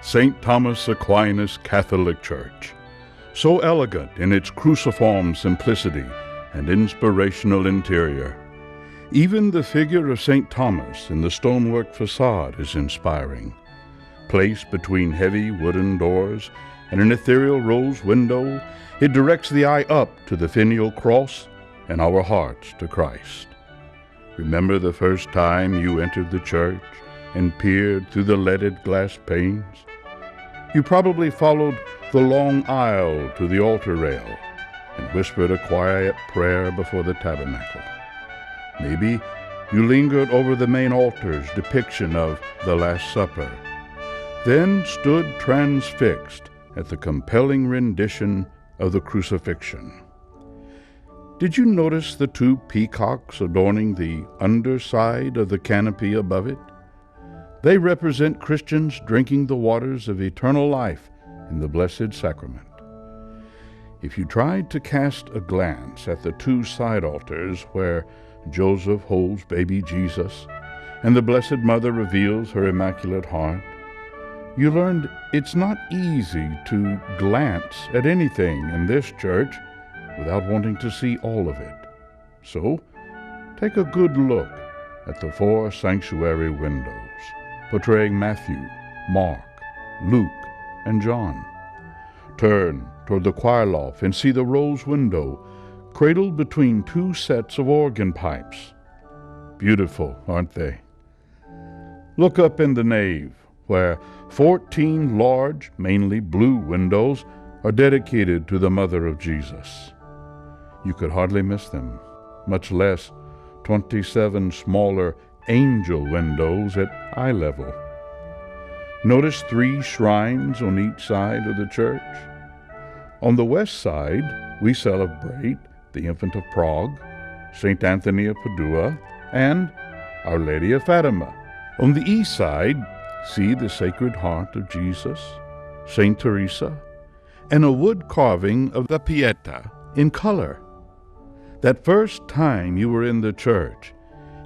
St. Thomas Aquinas Catholic Church, so elegant in its cruciform simplicity and inspirational interior. Even the figure of St. Thomas in the stonework facade is inspiring. Placed between heavy wooden doors and an ethereal rose window, it directs the eye up to the finial cross and our hearts to Christ. Remember the first time you entered the church and peered through the leaded glass panes? You probably followed the long aisle to the altar rail and whispered a quiet prayer before the tabernacle. Maybe you lingered over the main altar's depiction of the Last Supper, then stood transfixed at the compelling rendition of the crucifixion. Did you notice the two peacocks adorning the underside of the canopy above it? They represent Christians drinking the waters of eternal life in the Blessed Sacrament. If you tried to cast a glance at the two side altars where Joseph holds baby Jesus and the Blessed Mother reveals her Immaculate Heart, you learned it's not easy to glance at anything in this church without wanting to see all of it. So, take a good look at the four sanctuary windows, portraying Matthew, Mark, Luke, and John. Turn toward the choir loft and see the rose window cradled between two sets of organ pipes. Beautiful, aren't they? Look up in the nave, where 14 large, mainly blue windows are dedicated to the Mother of Jesus. You could hardly miss them, much less 27 smaller angel windows at eye level. Notice 3 shrines on each side of the church. On the west side, we celebrate the Infant of Prague, St. Anthony of Padua, and Our Lady of Fatima. On the east side, see the Sacred Heart of Jesus, St. Teresa, and a wood carving of the Pietà in color. That first time you were in the church,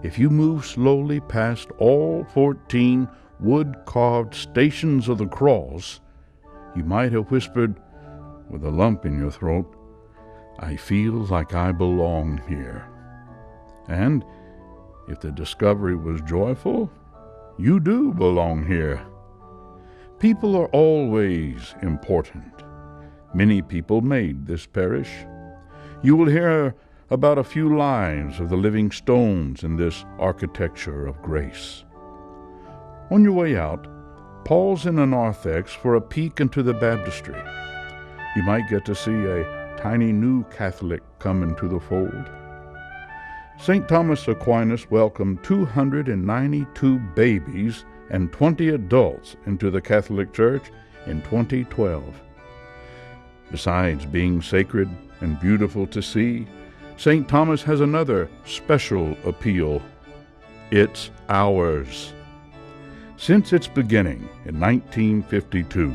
if you move slowly past all 14 wood-carved stations of the cross, you might have whispered, with a lump in your throat, "I feel like I belong here." And if the discovery was joyful, you do belong here. People are always important. Many people made this parish. You will hear about a few lives of the living stones in this architecture of grace. On your way out, pause in a narthex for a peek into the baptistry. You might get to see a tiny new Catholic come into the fold. St. Thomas Aquinas welcomed 292 babies and 20 adults into the Catholic Church in 2012. Besides being sacred and beautiful to see, St. Thomas has another special appeal. It's ours. Since its beginning in 1952,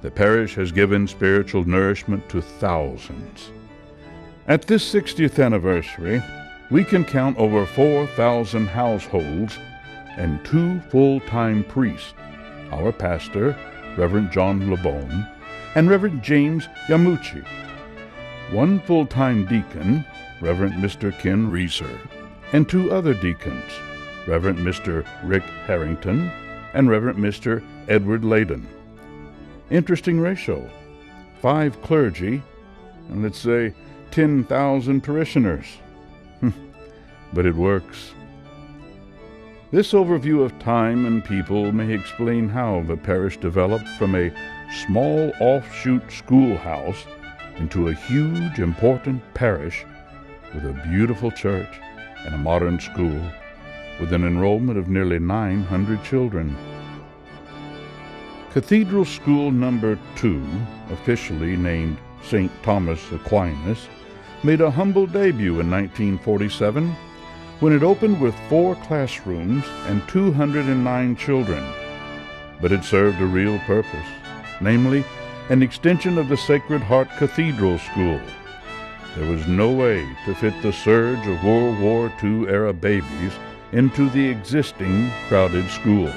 the parish has given spiritual nourishment to thousands. At this 60th anniversary, we can count over 4,000 households and 2 full-time priests, our pastor, Reverend John LeBone, and Reverend James Yamuchi, 1 full-time deacon, Reverend Mr. Ken Reeser, and 2 other deacons, Reverend Mr. Rick Harrington and Reverend Mr. Edward Layden. Interesting ratio, 5 clergy, and let's say 10,000 parishioners. But it works. This overview of time and people may explain how the parish developed from a small offshoot schoolhouse into a huge, important parish with a beautiful church and a modern school with an enrollment of nearly 900 children. Cathedral School Number 2, officially named St. Thomas Aquinas, made a humble debut in 1947 when it opened with 4 classrooms and 209 children. But it served a real purpose, namely an extension of the Sacred Heart Cathedral School. There was no way to fit the surge of World War II-era babies into the existing crowded school.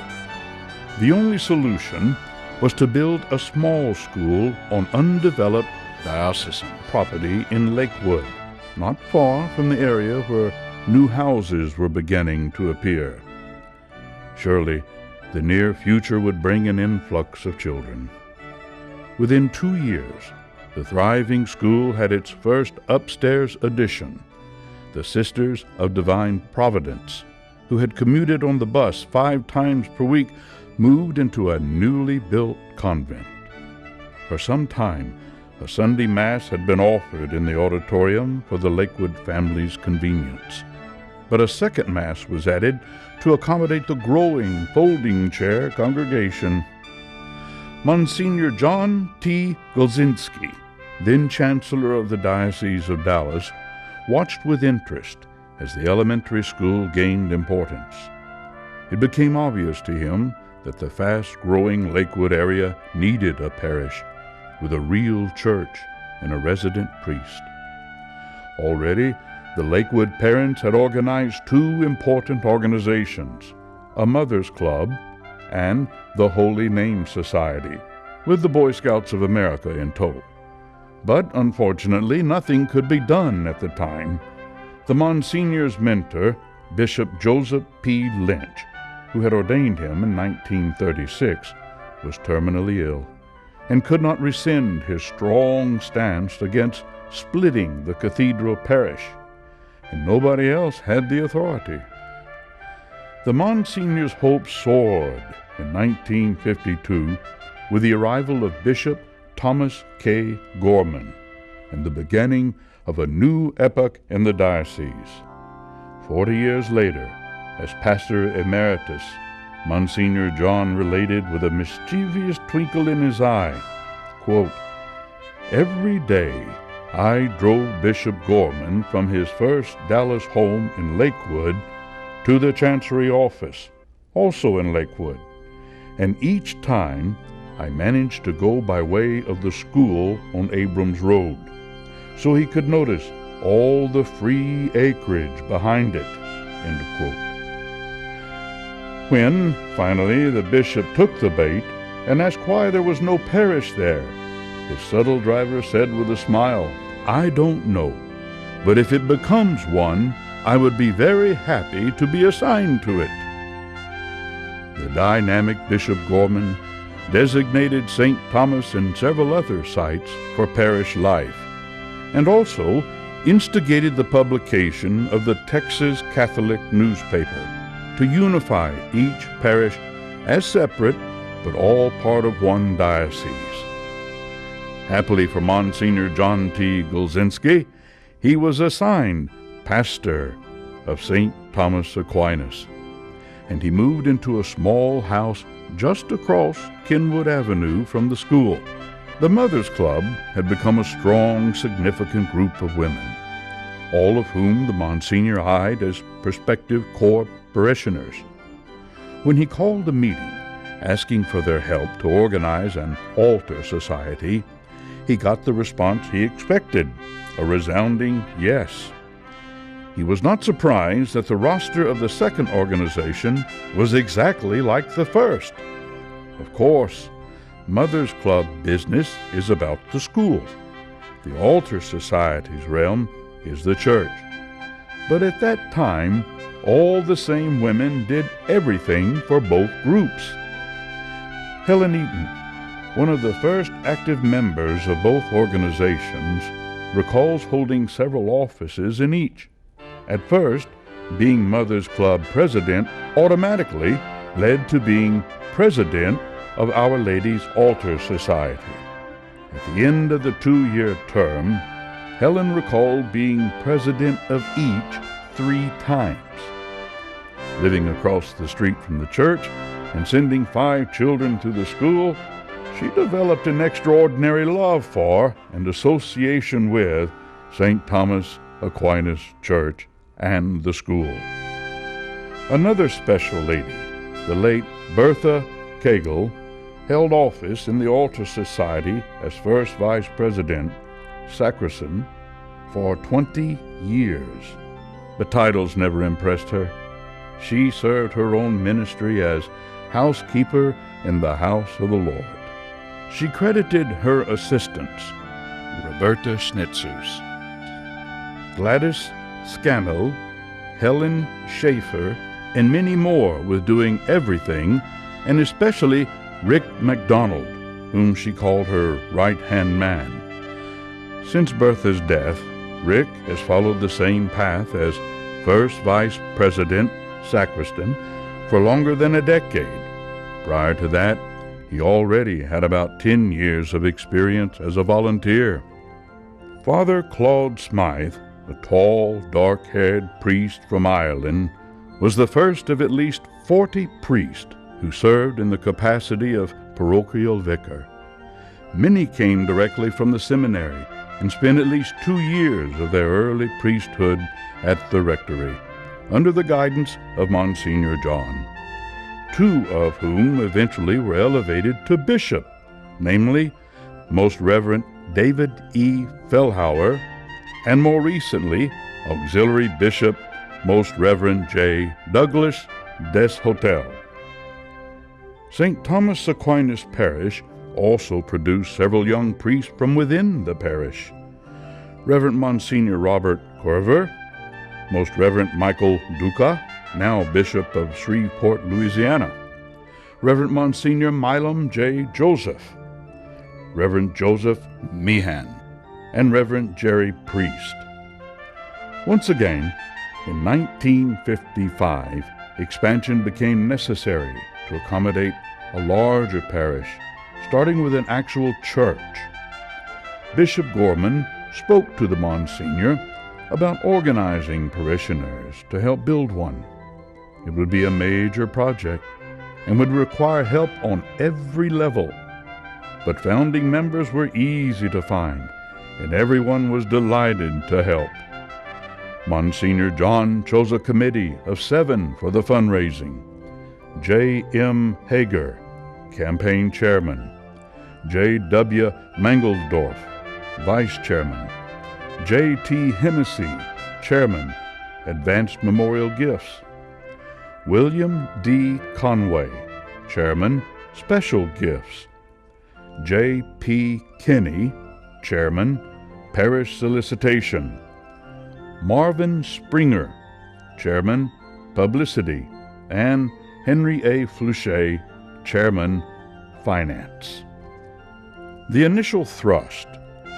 The only solution was to build a small school on undeveloped diocesan property in Lakewood, not far from the area where new houses were beginning to appear. Surely, the near future would bring an influx of children. Within 2 years, the thriving school had its first upstairs addition. The Sisters of Divine Providence, who had commuted on the bus 5 times per week, moved into a newly built convent. For some time, a Sunday Mass had been offered in the auditorium for the Lakewood family's convenience. But a second Mass was added to accommodate the growing folding chair congregation. Monsignor John T. Golzinski, then Chancellor of the Diocese of Dallas, watched with interest as the elementary school gained importance. It became obvious to him that the fast-growing Lakewood area needed a parish with a real church and a resident priest. Already, the Lakewood parents had organized 2 important organizations, a Mothers Club and the Holy Name Society, with the Boy Scouts of America in tow. But unfortunately, nothing could be done at the time. The Monsignor's mentor, Bishop Joseph P. Lynch, who had ordained him in 1936, was terminally ill and could not rescind his strong stance against splitting the cathedral parish, and nobody else had the authority. The Monsignor's hopes soared in 1952 with the arrival of Bishop Thomas K. Gorman and the beginning of a new epoch in the diocese. 40 years later, as pastor emeritus, Monsignor John related with a mischievous twinkle in his eye, quote, "Every day I drove Bishop Gorman from his first Dallas home in Lakewood to the Chancery office, also in Lakewood, and each time I managed to go by way of the school on Abrams Road, so he could notice all the free acreage behind it," end quote. When, finally, the bishop took the bait and asked why there was no parish there, his subtle driver said with a smile, "I don't know, but if it becomes one, I would be very happy to be assigned to it." The dynamic Bishop Gorman designated St. Thomas and several other sites for parish life, and also instigated the publication of the Texas Catholic newspaper to unify each parish as separate but all part of one diocese. Happily for Monsignor John T. Golzinski, he was assigned pastor of St. Thomas Aquinas, and he moved into a small house just across Kenwood Avenue from the school. The Mothers Club had become a strong, significant group of women, all of whom the Monsignor eyed as prospective core parishioners. When he called a meeting asking for their help to organize an altar society, he got the response he expected, a resounding yes. He was not surprised that the roster of the second organization was exactly like the first. Of course, Mothers Club business is about the school. The Altar Society's realm is the church. But at that time, all the same women did everything for both groups. Helen Eaton, one of the first active members of both organizations, recalls holding several offices in each. At first, being Mothers Club president automatically led to being president of Our Lady's Altar Society. At the end of the 2-year term, Helen recalled being president of each 3 times. Living across the street from the church and sending 5 children to the school, she developed an extraordinary love for and association with St. Thomas Aquinas Church and the school. Another special lady, the late Bertha Cagle, held office in the Altar Society as first vice president, sacristan, for 20 years. The titles never impressed her. She served her own ministry as housekeeper in the house of the Lord. She credited her assistants, Roberta Schnitzers, Gladys Scannell, Helen Schaefer, and many more with doing everything, and especially Rick MacDonald, whom she called her right-hand man. Since Bertha's death, Rick has followed the same path as first vice president, sacristan, for longer than a decade. Prior to that, he already had about 10 years of experience as a volunteer. Father Claude Smythe, a tall, dark-haired priest from Ireland, was the first of at least 40 priests who served in the capacity of parochial vicar. Many came directly from the seminary and spent at least 2 years of their early priesthood at the rectory, under the guidance of Monsignor John, 2 of whom eventually were elevated to bishop, namely Most Reverend David E. Fellhauer, and more recently, Auxiliary Bishop Most Reverend J. Douglas Deshotel. St. Thomas Aquinas Parish also produced several young priests from within the parish. Reverend Monsignor Robert Corver, Most Reverend Michael Duca, now Bishop of Shreveport, Louisiana, Reverend Monsignor Milam J. Joseph, Reverend Joseph Meehan, and Reverend Jerry Priest. Once again, in 1955, expansion became necessary to accommodate a larger parish, starting with an actual church. Bishop Gorman spoke to the Monsignor about organizing parishioners to help build one. It would be a major project and would require help on every level. But founding members were easy to find, and everyone was delighted to help. Monsignor John chose a committee of 7 for the fundraising. J. M. Hager, campaign chairman. J. W. Mangelsdorf, vice chairman. J. T. Hennessy, chairman, Advanced Memorial Gifts. William D. Conway, chairman, Special Gifts. J. P. Kinney, chairman, Parish Solicitation. Marvin Springer, chairman, Publicity, and Henry A. Fluchet, chairman, Finance. The initial thrust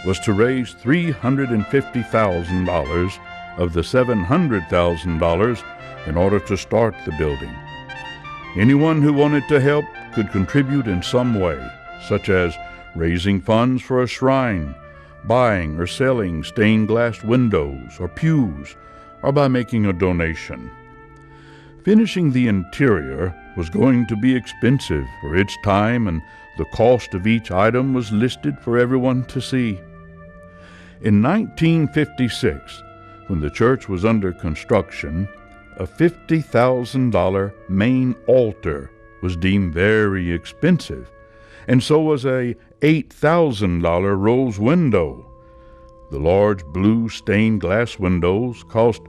was to raise $350,000 of the $700,000 in order to start the building. Anyone who wanted to help could contribute in some way, such as raising funds for a shrine, buying or selling stained glass windows or pews, or by making a donation. Finishing the interior was going to be expensive for its time, and the cost of each item was listed for everyone to see. In 1956, when the church was under construction, a $50,000 main altar was deemed very expensive, and so was a $8,000 rose window. The large blue stained glass windows cost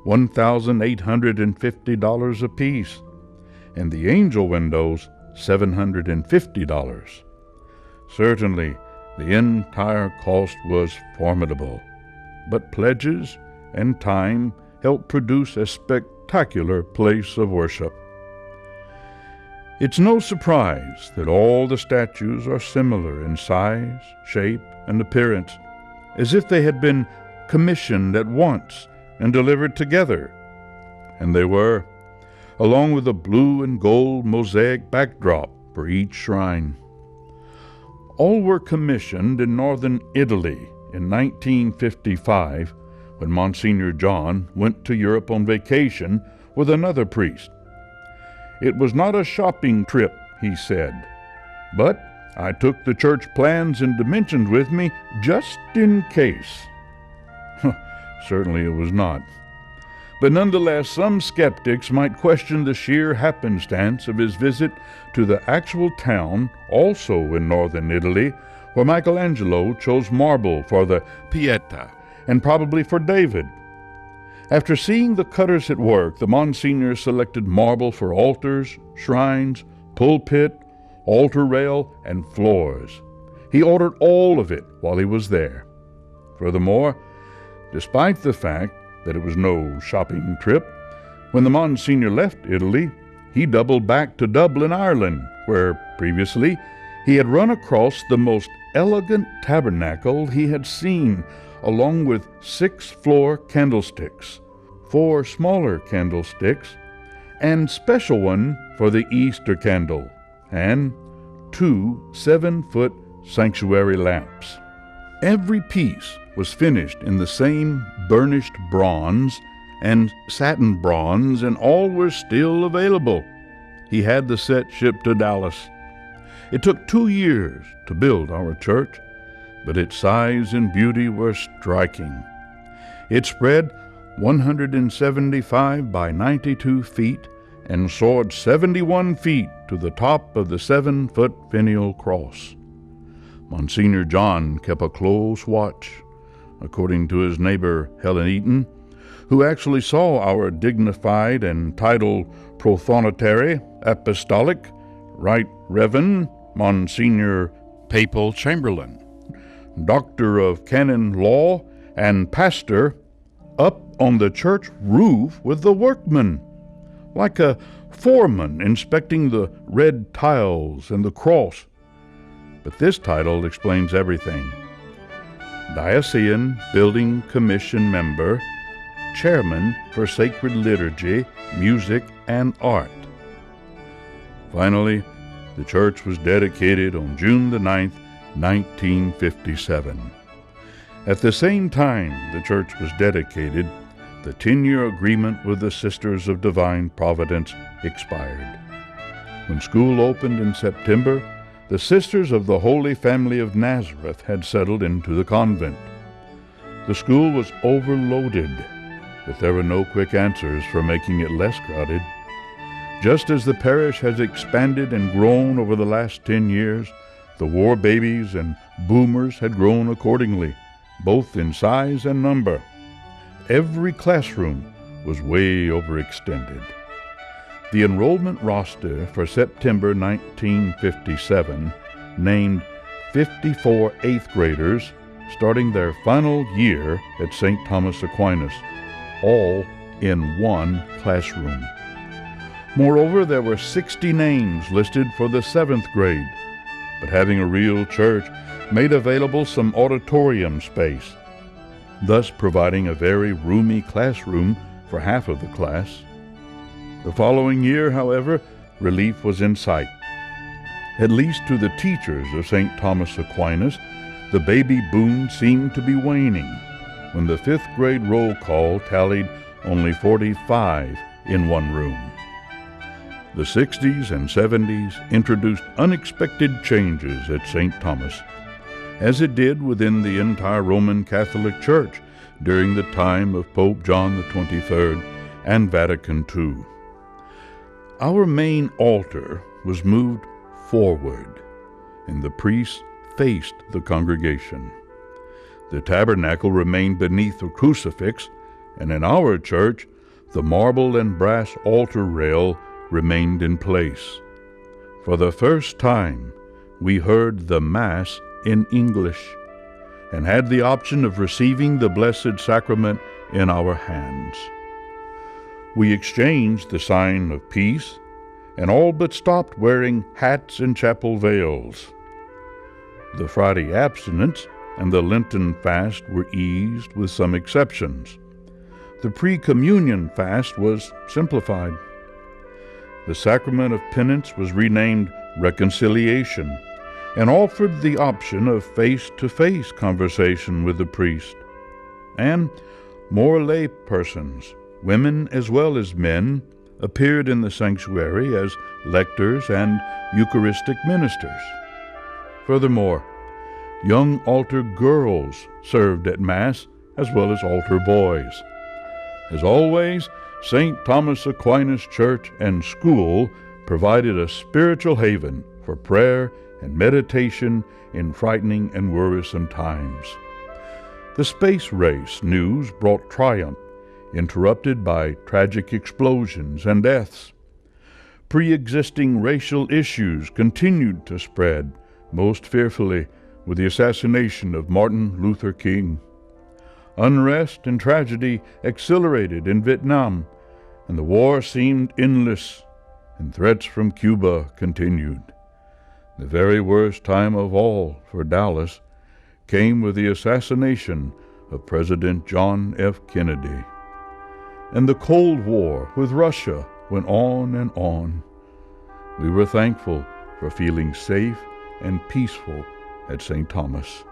$1,850 apiece, and the angel windows $750. Certainly, the entire cost was formidable, but pledges and time helped produce a spectacular place of worship. It's no surprise that all the statues are similar in size, shape, and appearance, as if they had been commissioned at once and delivered together. And they were, along with a blue and gold mosaic backdrop for each shrine. All were commissioned in northern Italy in 1955, when Monsignor John went to Europe on vacation with another priest. It was not a shopping trip, he said, but I took the church plans and dimensions with me just in case. Certainly it was not. But nonetheless, some skeptics might question the sheer happenstance of his visit to the actual town, also in northern Italy, where Michelangelo chose marble for the Pietà, and probably for David. After seeing the cutters at work, the Monsignor selected marble for altars, shrines, pulpit, altar rail, and floors. He ordered all of it while he was there. Furthermore, despite the fact that it was no shopping trip, when the Monsignor left Italy, he doubled back to Dublin, Ireland, where previously he had run across the most elegant tabernacle he had seen, along with 6 floor candlesticks, 4 smaller candlesticks, and special one for the Easter candle, and 2 7-foot sanctuary lamps. Every piece was finished in the same burnished bronze and satin bronze, and all were still available. He had the set shipped to Dallas. It took 2 years to build our church, but its size and beauty were striking. It spread 175 by 92 feet and soared 71 feet to the top of the 7-foot finial cross. Monsignor John kept a close watch, according to his neighbor Helen Eaton, who actually saw our dignified and titled Prothonotary Apostolic Right Reverend Monsignor Papal Chamberlain, Doctor of Canon Law and Pastor, up on the church roof with the workmen, like a foreman inspecting the red tiles and the cross. But this title explains everything. Diocesan Building Commission Member, Chairman for Sacred Liturgy, Music, and Art. Finally, the church was dedicated on June the 9th, 1957. At the same time the church was dedicated, the 10-year agreement with the Sisters of Divine Providence expired. When school opened in September, the Sisters of the Holy Family of Nazareth had settled into the convent. The school was overloaded, but there were no quick answers for making it less crowded. Just as the parish has expanded and grown over the last 10 years, the war babies and boomers had grown accordingly, both in size and number. Every classroom was way overextended. The enrollment roster for September 1957 named 54 8th graders starting their final year at St. Thomas Aquinas, all in one classroom. Moreover, there were 60 names listed for the 7th grade, but having a real church made available some auditorium space, thus providing a very roomy classroom for half of the class. The following year, however, relief was in sight. At least to the teachers of St. Thomas Aquinas, the baby boom seemed to be waning, when the 5th grade roll call tallied only 45 in one room. The 60s and 70s introduced unexpected changes at St. Thomas, as it did within the entire Roman Catholic Church during the time of Pope John XXIII and Vatican II. Our main altar was moved forward, and the priests faced the congregation. The tabernacle remained beneath the crucifix, and in our church, the marble and brass altar rail remained in place. For the first time, we heard the Mass in English and had the option of receiving the Blessed Sacrament in our hands. We exchanged the sign of peace and all but stopped wearing hats and chapel veils. The Friday abstinence and the Lenten fast were eased with some exceptions. The pre-communion fast was simplified. The sacrament of penance was renamed reconciliation and offered the option of face-to-face conversation with the priest. And more lay persons, women as well as men, appeared in the sanctuary as lectors and Eucharistic ministers. Furthermore, young altar girls served at Mass as well as altar boys. As always, St. Thomas Aquinas Church and School provided a spiritual haven for prayer and meditation in frightening and worrisome times. The space race news brought triumph, interrupted by tragic explosions and deaths. pre-existing racial issues continued to spread, most fearfully with the assassination of Martin Luther King. Unrest and tragedy accelerated in Vietnam, and the war seemed endless, and threats from Cuba continued. The very worst time of all for Dallas came with the assassination of President John F. Kennedy. And the Cold War with Russia went on and on. We were thankful for feeling safe and peaceful at St. Thomas.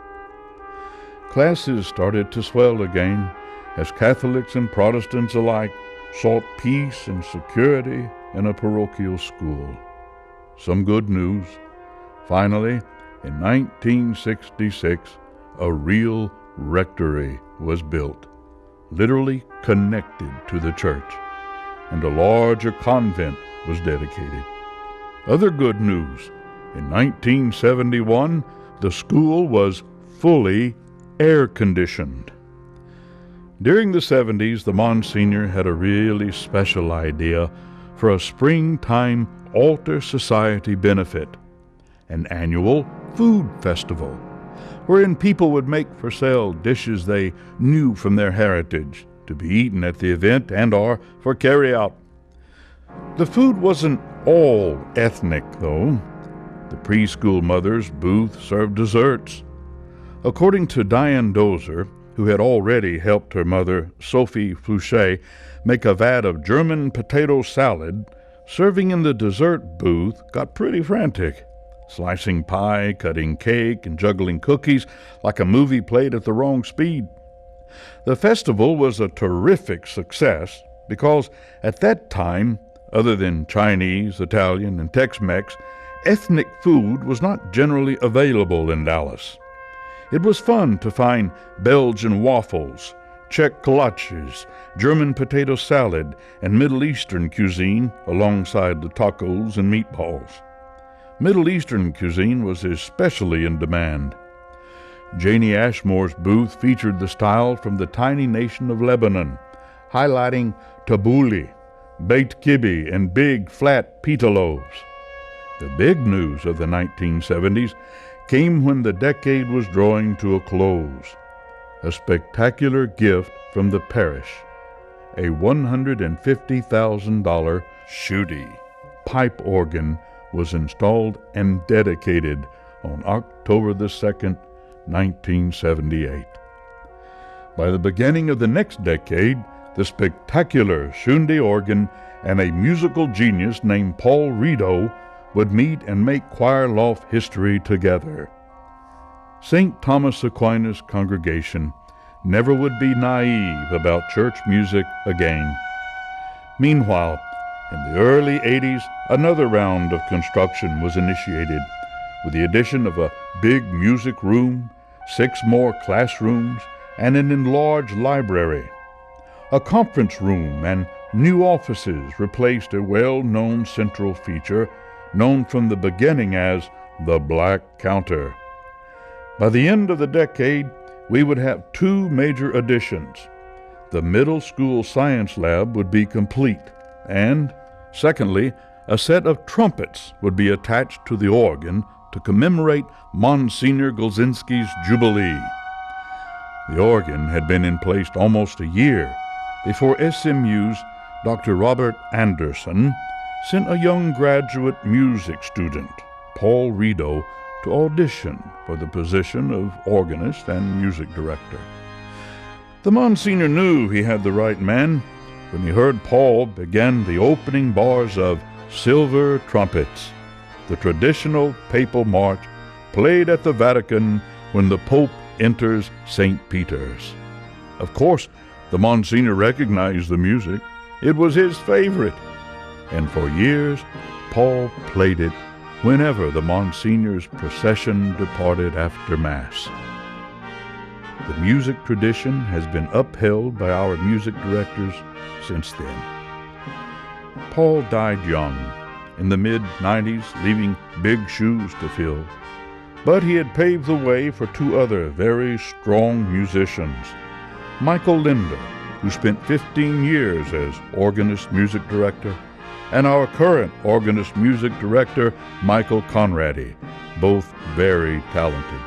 Classes started to swell again as Catholics and Protestants alike sought peace and security in a parochial school. Some good news. Finally, in 1966, a real rectory was built, literally connected to the church, and a larger convent was dedicated. Other good news. In 1971, the school was fully air-conditioned. During the 70s, the Monsignor had a really special idea for a springtime altar society benefit, an annual food festival, wherein people would make for sale dishes they knew from their heritage to be eaten at the event and/or for carry-out. The food wasn't all ethnic, though. The preschool mother's booth served desserts. According to Diane Dozer, who had already helped her mother, Sophie Flouchet, make a vat of German potato salad, serving in the dessert booth got pretty frantic, slicing pie, cutting cake, and juggling cookies like a movie played at the wrong speed. The festival was a terrific success because at that time, other than Chinese, Italian, and Tex-Mex, ethnic food was not generally available in Dallas. It was fun to find Belgian waffles, Czech kolaches, German potato salad, and Middle Eastern cuisine alongside the tacos and meatballs. Middle Eastern cuisine was especially in demand. Janie Ashmore's booth featured the style from the tiny nation of Lebanon, highlighting tabbouleh, baked kibbeh, and big, flat pita loaves. The big news of the 1970s came when the decade was drawing to a close. A spectacular gift from the parish, a $150,000 Schutte pipe organ was installed and dedicated on October the 2nd, 1978. By the beginning of the next decade, the spectacular Schutte organ and a musical genius named Paul Rideau would meet and make choir loft history together. St. Thomas Aquinas congregation never would be naive about church music again. Meanwhile, in the early 80s, another round of construction was initiated with the addition of a big music room, 6 more classrooms, and an enlarged library. A conference room and new offices replaced a well-known central feature known from the beginning as the Black Counter. By the end of the decade, we would have 2 major additions. The middle school science lab would be complete, and, secondly, a set of trumpets would be attached to the organ to commemorate Monsignor Golzinski's Jubilee. The organ had been in place almost a year before SMU's Dr. Robert Anderson sent a young graduate music student, Paul Rideau, to audition for the position of organist and music director. The Monsignor knew he had the right man when he heard Paul begin the opening bars of Silver Trumpets, the traditional papal march played at the Vatican when the Pope enters St. Peter's. Of course, the Monsignor recognized the music. It was his favorite. And for years, Paul played it whenever the Monsignor's procession departed after Mass. The music tradition has been upheld by our music directors since then. Paul died young, in the mid-90s, leaving big shoes to fill. But he had paved the way for 2 other very strong musicians. Michael Linder, who spent 15 years as organist music director, and our current organist music director, Michael Conradi, both very talented.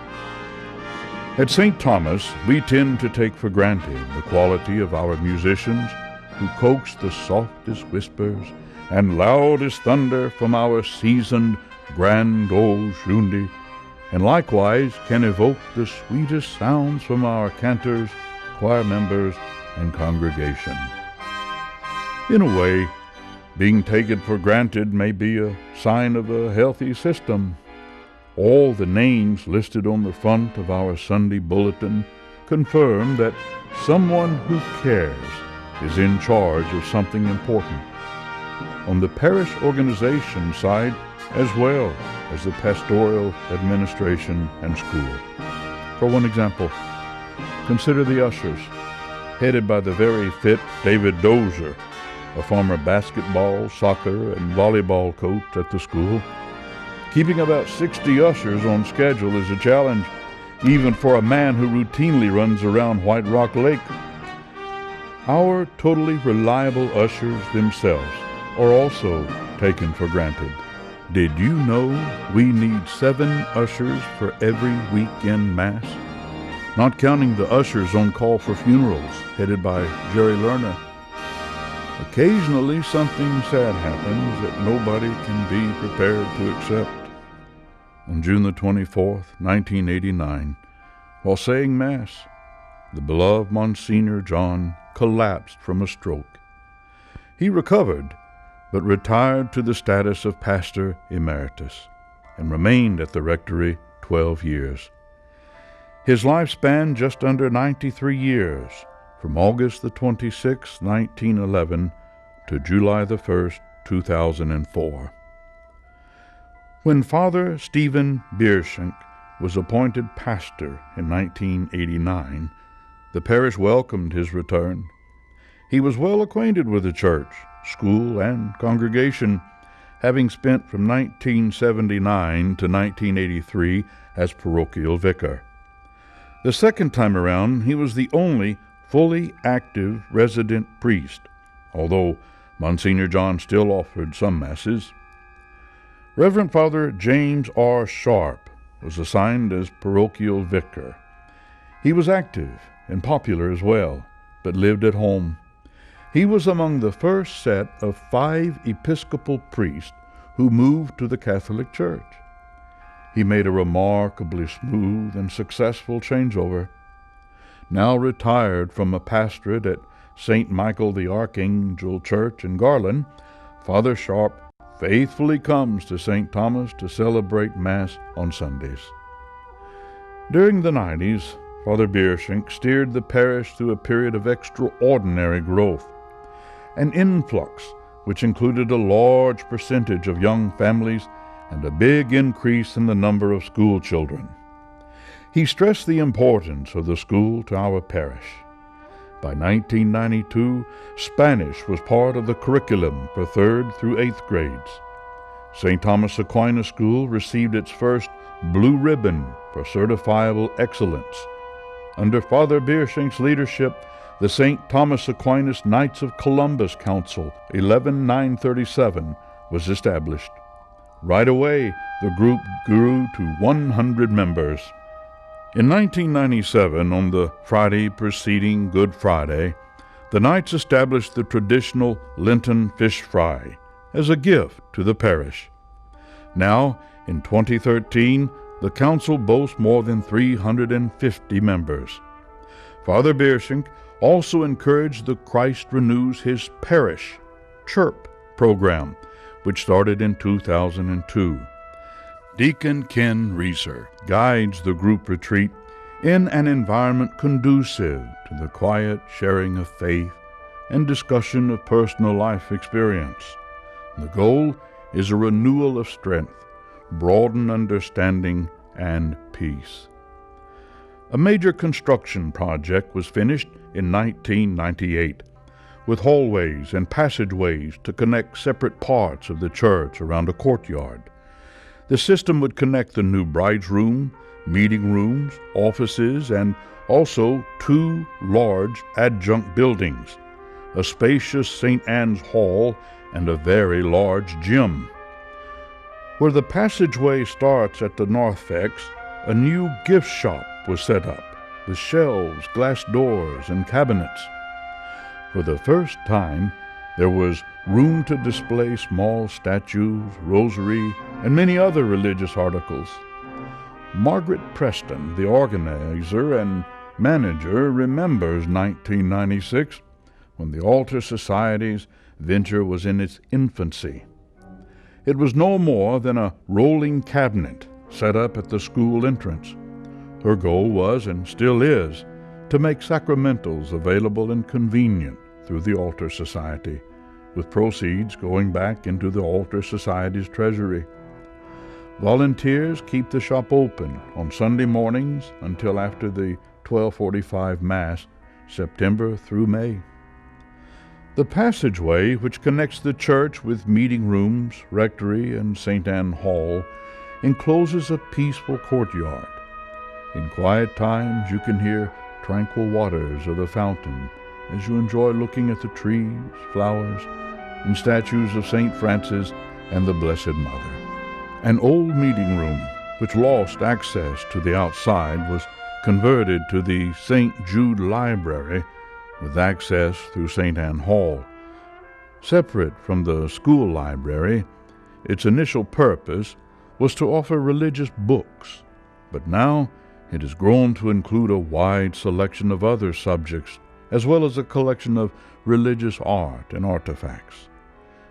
At St. Thomas, we tend to take for granted the quality of our musicians who coax the softest whispers and loudest thunder from our seasoned grand old shundi, and likewise can evoke the sweetest sounds from our cantors, choir members, and congregation. In a way, being taken for granted may be a sign of a healthy system. All the names listed on the front of our Sunday bulletin confirm that someone who cares is in charge of something important, on the parish organization side as well as the pastoral administration and school. For one example, consider the ushers, headed by the very fit David Dozier, a former basketball, soccer, and volleyball coach at the school. Keeping about 60 ushers on schedule is a challenge, even for a man who routinely runs around White Rock Lake. Our totally reliable ushers themselves are also taken for granted. Did you know we need 7 ushers for every weekend Mass? Not counting the ushers on call for funerals, headed by Jerry Lerner. Occasionally something sad happens that nobody can be prepared to accept. On June the 24th, 1989, while saying Mass, the beloved Monsignor John collapsed from a stroke. He recovered, but retired to the status of pastor emeritus and remained at the rectory 12 years. His life spanned just under 93 years, from August the 26th, 1911 to July the 1st, 2004. When Father Stephen Bierschenk was appointed pastor in 1989, the parish welcomed his return. He was well acquainted with the church, school, and congregation, having spent from 1979 to 1983 as parochial vicar. The second time around, he was the only fully active resident priest, although Monsignor John still offered some masses. Reverend Father James R. Sharp was assigned as parochial vicar. He was active and popular as well, but lived at home. He was among the first set of 5 Episcopal priests who moved to the Catholic Church. He made a remarkably smooth and successful changeover. Now retired from a pastorate at St. Michael the Archangel Church in Garland, Father Sharp faithfully comes to St. Thomas to celebrate Mass on Sundays. During the 90s, Father Bierschenk steered the parish through a period of extraordinary growth, an influx which included a large percentage of young families and a big increase in the number of school children. He stressed the importance of the school to our parish. By 1992, Spanish was part of the curriculum for 3rd through 8th grades. St. Thomas Aquinas School received its first blue ribbon for certifiable excellence. Under Father Bierschenk's leadership, the St. Thomas Aquinas Knights of Columbus Council 11937 was established. Right away, the group grew to 100 members. In 1997, on the Friday preceding Good Friday, the Knights established the traditional Lenten fish fry as a gift to the parish. Now, in 2013, the council boasts more than 350 members. Father Bierschenk also encouraged the Christ Renews His Parish CHIRP program, which started in 2002. Deacon Ken Reeser guides the group retreat in an environment conducive to the quiet sharing of faith and discussion of personal life experience. The goal is a renewal of strength, broadened understanding, and peace. A major construction project was finished in 1998, with hallways and passageways to connect separate parts of the church around a courtyard. The system would connect the new bride's room, meeting rooms, offices, and also 2 large adjunct buildings, a spacious St. Anne's Hall, and a very large gym. Where the passageway starts at the narthex, a new gift shop was set up, with shelves, glass doors, and cabinets. For the first time, there was room to display small statues, rosary, and many other religious articles. Margaret Preston, the organizer and manager, remembers 1996, when the Altar Society's venture was in its infancy. It was no more than a rolling cabinet set up at the school entrance. Her goal was, and still is, to make sacramentals available and convenient through the Altar Society, with proceeds going back into the Altar Society's treasury. Volunteers keep the shop open on Sunday mornings until after the 12:45 Mass, September through May. The passageway, which connects the church with meeting rooms, rectory, and St. Anne Hall, encloses a peaceful courtyard. In quiet times you can hear tranquil waters of the fountain as you enjoy looking at the trees, flowers, and statues of St. Francis and the Blessed Mother. An old meeting room, which lost access to the outside, was converted to the St. Jude Library, with access through St. Anne Hall. Separate from the school library, its initial purpose was to offer religious books, but now it has grown to include a wide selection of other subjects, as well as a collection of religious art and artifacts.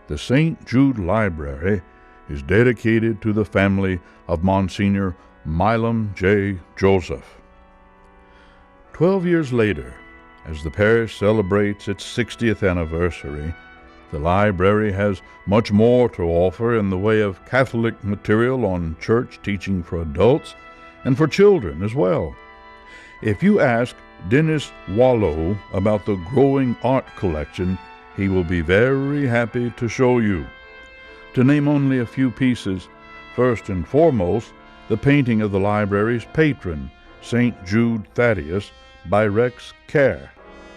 The St. Jude Library is dedicated to the family of Monsignor Milam J. Joseph. 12 years later, as the parish celebrates its 60th anniversary, the library has much more to offer in the way of Catholic material on church teaching for adults and for children as well. If you ask Dennis Wallow about the growing art collection, he will be very happy to show you. To name only a few pieces, first and foremost, the painting of the library's patron, St. Jude Thaddeus, by Rex Kerr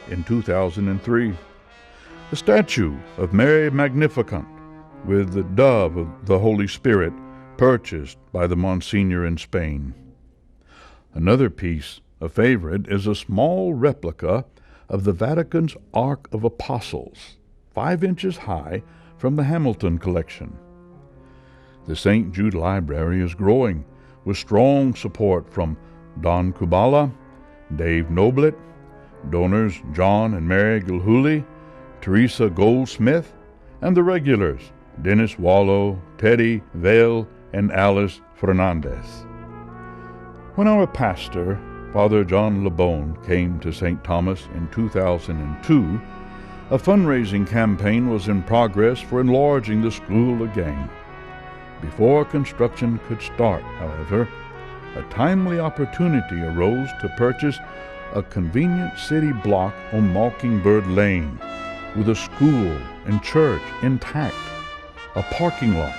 in 2003. The statue of Mary Magnificat with the dove of the Holy Spirit, purchased by the Monsignor in Spain. Another piece, a favorite, is a small replica of the Vatican's Ark of Apostles, 5 inches high, from the Hamilton collection. The St. Jude Library is growing, with strong support from Don Kubala, Dave Noblet, donors John and Mary Gilhooly, Teresa Goldsmith, and the regulars, Dennis Wallow, Teddy Vale, and Alice Fernandez. When our pastor, Father John LeBone, came to St. Thomas in 2002, a fundraising campaign was in progress for enlarging the school again. Before construction could start, however, a timely opportunity arose to purchase a convenient city block on Mockingbird Lane, with a school and church intact, a parking lot,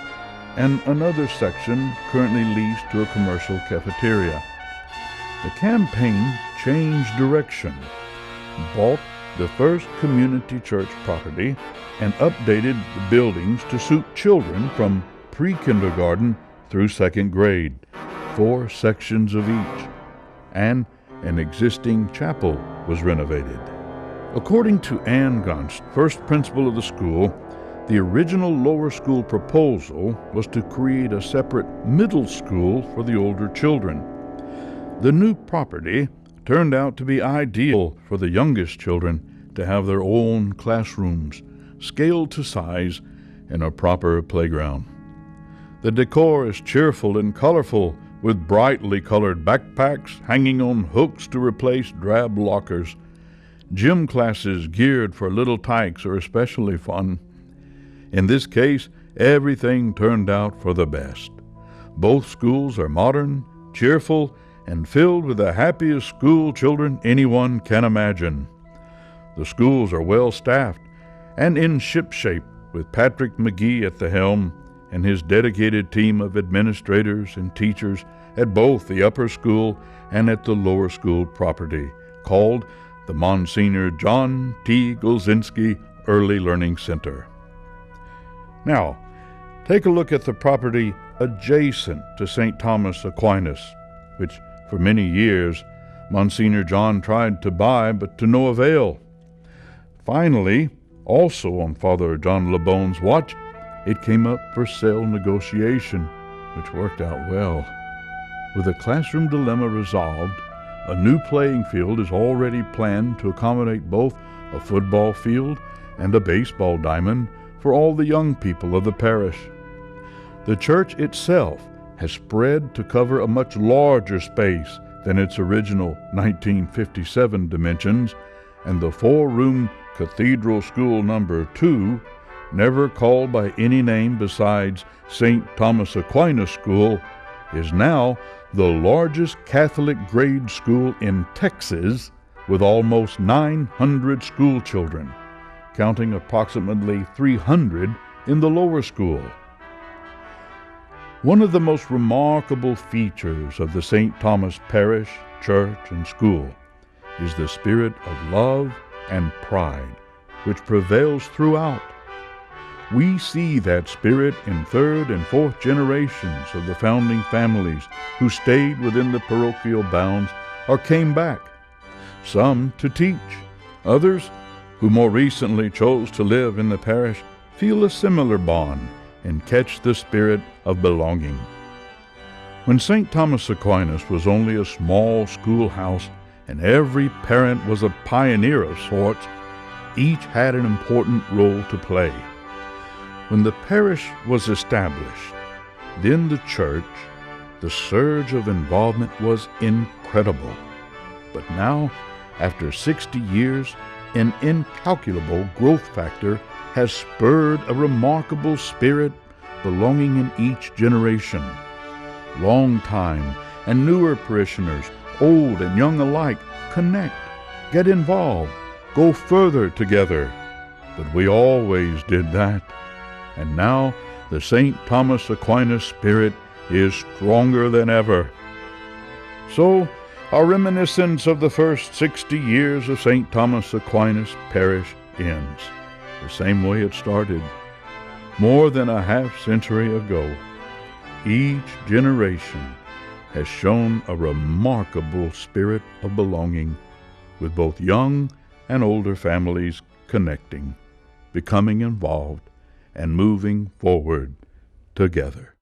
and another section currently leased to a commercial cafeteria. The campaign changed direction, bought the first community church property, and updated the buildings to suit children from pre-kindergarten through 2nd grade, 4 sections of each, and an existing chapel was renovated. According to Ann Gunst, first principal of the school, the original lower school proposal was to create a separate middle school for the older children. The new property turned out to be ideal for the youngest children to have their own classrooms, scaled to size, and a proper playground. The decor is cheerful and colorful, with brightly colored backpacks hanging on hooks to replace drab lockers. Gym classes geared for little tykes are especially fun. In this case, everything turned out for the best. Both schools are modern, cheerful, and filled with the happiest school children anyone can imagine. The schools are well staffed and in shipshape, with Patrick McGee at the helm and his dedicated team of administrators and teachers at both the upper school and at the lower school property, called the Monsignor John T. Golzinski Early Learning Center. Now, take a look at the property adjacent to St. Thomas Aquinas, which for many years Monsignor John tried to buy, but to no avail. Finally, also on Father John LeBon's watch, it came up for sale negotiation, which worked out well. With the classroom dilemma resolved, a new playing field is already planned to accommodate both a football field and a baseball diamond for all the young people of the parish. The church itself has spread to cover a much larger space than its original 1957 dimensions, and the four-room Cathedral School No. 2, never called by any name besides St. Thomas Aquinas School, is now the largest Catholic grade school in Texas, with almost 900 school children, counting approximately 300 in the lower school. One of the most remarkable features of the St. Thomas Parish, Church, and School is the spirit of love and pride which prevails throughout. We see that spirit in third and fourth generations of the founding families who stayed within the parochial bounds or came back, some to teach. Others, who more recently chose to live in the parish, feel a similar bond and catch the spirit of belonging. When St. Thomas Aquinas was only a small schoolhouse and every parent was a pioneer of sorts, each had an important role to play. When the parish was established, then the church, the surge of involvement was incredible. But now, after 60 years, an incalculable growth factor has spurred a remarkable spirit belonging in each generation. Long-time and newer parishioners, old and young alike, connect, get involved, go further together. But we always did that. And now the St. Thomas Aquinas spirit is stronger than ever. So, our reminiscence of the first 60 years of St. Thomas Aquinas Parish ends the same way it started, more than a half-century ago. Each generation has shown a remarkable spirit of belonging, with both young and older families connecting, becoming involved, and moving forward together.